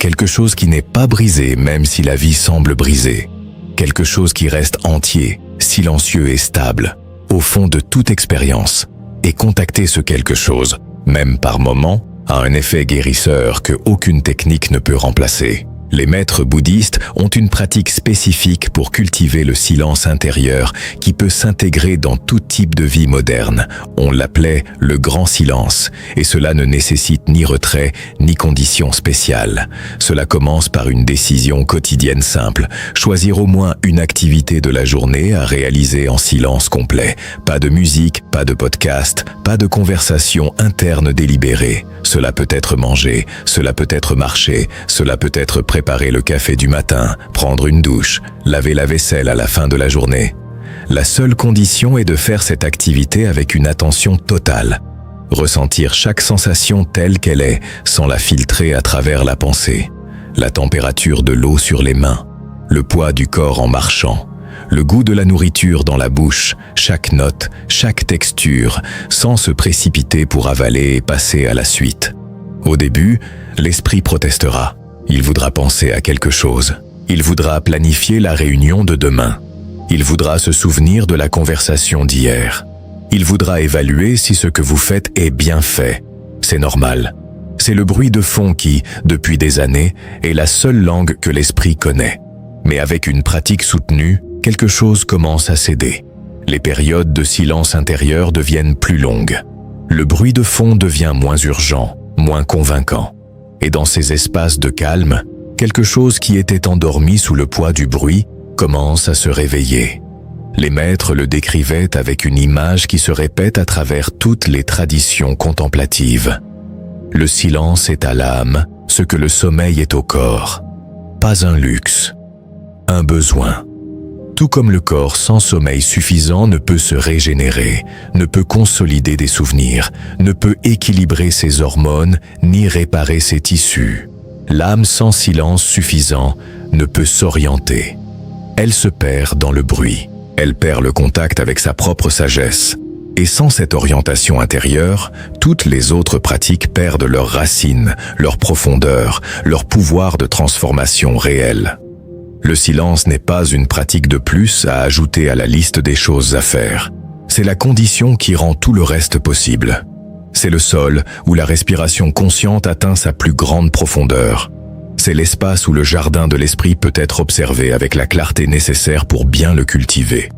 quelque chose qui n'est pas brisé, même si la vie semble brisée, quelque chose qui reste entier, silencieux et stable, au fond de toute expérience, et contacter ce quelque chose, même par moments, a un effet guérisseur que aucune technique ne peut remplacer. Les maîtres bouddhistes ont une pratique spécifique pour cultiver le silence intérieur qui peut s'intégrer dans tout type de vie moderne. On l'appelait le grand silence, et cela ne nécessite ni retrait ni conditions spéciales. Cela commence par une décision quotidienne simple, choisir au moins une activité de la journée à réaliser en silence complet. Pas de musique, pas de podcast, pas de conversation interne délibérée. Cela peut être manger, cela peut être marcher, cela peut être préparer le café du matin, prendre une douche, laver la vaisselle à la fin de la journée. La seule condition est de faire cette activité avec une attention totale. Ressentir chaque sensation telle qu'elle est, sans la filtrer à travers la pensée. La température de l'eau sur les mains, le poids du corps en marchant, le goût de la nourriture dans la bouche, chaque note, chaque texture, sans se précipiter pour avaler et passer à la suite. Au début, l'esprit protestera. Il voudra penser à quelque chose. Il voudra planifier la réunion de demain. Il voudra se souvenir de la conversation d'hier. Il voudra évaluer si ce que vous faites est bien fait. C'est normal. C'est le bruit de fond qui, depuis des années, est la seule langue que l'esprit connaît. Mais avec une pratique soutenue, quelque chose commence à céder. Les périodes de silence intérieur deviennent plus longues. Le bruit de fond devient moins urgent, moins convaincant. Et dans ces espaces de calme, quelque chose qui était endormi sous le poids du bruit commence à se réveiller. Les maîtres le décrivaient avec une image qui se répète à travers toutes les traditions contemplatives. Le silence est à l'âme ce que le sommeil est au corps. Pas un luxe, un besoin. Tout comme le corps sans sommeil suffisant ne peut se régénérer, ne peut consolider des souvenirs, ne peut équilibrer ses hormones ni réparer ses tissus. L'âme sans silence suffisant ne peut s'orienter. Elle se perd dans le bruit. Elle perd le contact avec sa propre sagesse. Et sans cette orientation intérieure, toutes les autres pratiques perdent leurs racines, leur profondeur, leur pouvoir de transformation réelle. Le silence n'est pas une pratique de plus à ajouter à la liste des choses à faire. C'est la condition qui rend tout le reste possible. C'est le sol où la respiration consciente atteint sa plus grande profondeur. C'est l'espace où le jardin de l'esprit peut être observé avec la clarté nécessaire pour bien le cultiver.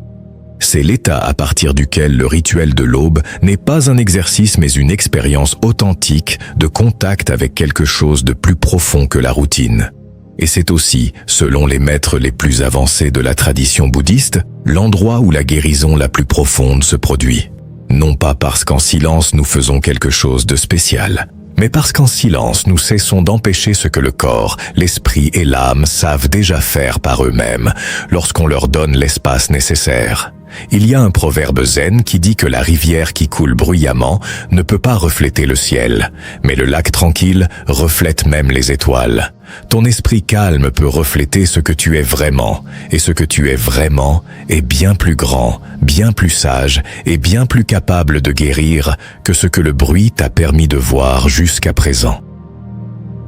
C'est l'état à partir duquel le rituel de l'aube n'est pas un exercice mais une expérience authentique de contact avec quelque chose de plus profond que la routine. Et c'est aussi, selon les maîtres les plus avancés de la tradition bouddhiste, l'endroit où la guérison la plus profonde se produit. Non pas parce qu'en silence nous faisons quelque chose de spécial, mais parce qu'en silence nous cessons d'empêcher ce que le corps, l'esprit et l'âme savent déjà faire par eux-mêmes lorsqu'on leur donne l'espace nécessaire. Il y a un proverbe zen qui dit que la rivière qui coule bruyamment ne peut pas refléter le ciel, mais le lac tranquille reflète même les étoiles. Ton esprit calme peut refléter ce que tu es vraiment, et ce que tu es vraiment est bien plus grand, bien plus sage et bien plus capable de guérir que ce que le bruit t'a permis de voir jusqu'à présent.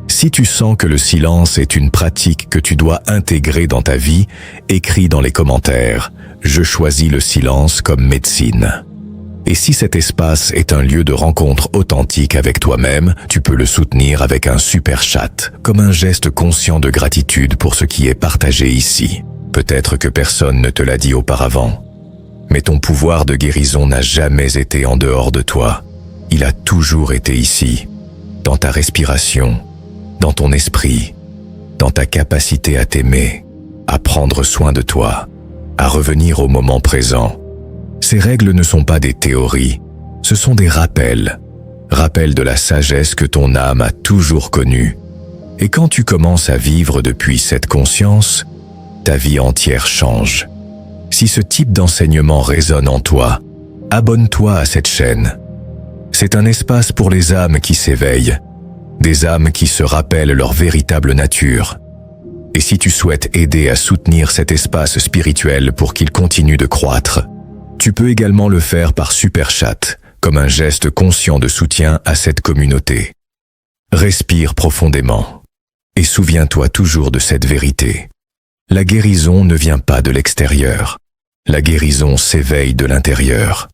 Si tu sens que le silence est une pratique que tu dois intégrer dans ta vie, écris dans les commentaires « Je choisis le silence comme médecine ». Et si cet espace est un lieu de rencontre authentique avec toi-même, tu peux le soutenir avec un super chat, comme un geste conscient de gratitude pour ce qui est partagé ici. Peut-être que personne ne te l'a dit auparavant, mais ton pouvoir de guérison n'a jamais été en dehors de toi. Il a toujours été ici, dans ta respiration, dans ton esprit, dans ta capacité à t'aimer, à prendre soin de toi, à revenir au moment présent. Ces règles ne sont pas des théories, ce sont des rappels de la sagesse que ton âme a toujours connue. Et quand tu commences à vivre depuis cette conscience, ta vie entière change. Si ce type d'enseignement résonne en toi, abonne-toi à cette chaîne. C'est un espace pour les âmes qui s'éveillent, des âmes qui se rappellent leur véritable nature. Et si tu souhaites aider à soutenir cet espace spirituel pour qu'il continue de croître, tu peux également le faire par Super Chat, comme un geste conscient de soutien à cette communauté. Respire profondément et souviens-toi toujours de cette vérité. La guérison ne vient pas de l'extérieur. La guérison s'éveille de l'intérieur.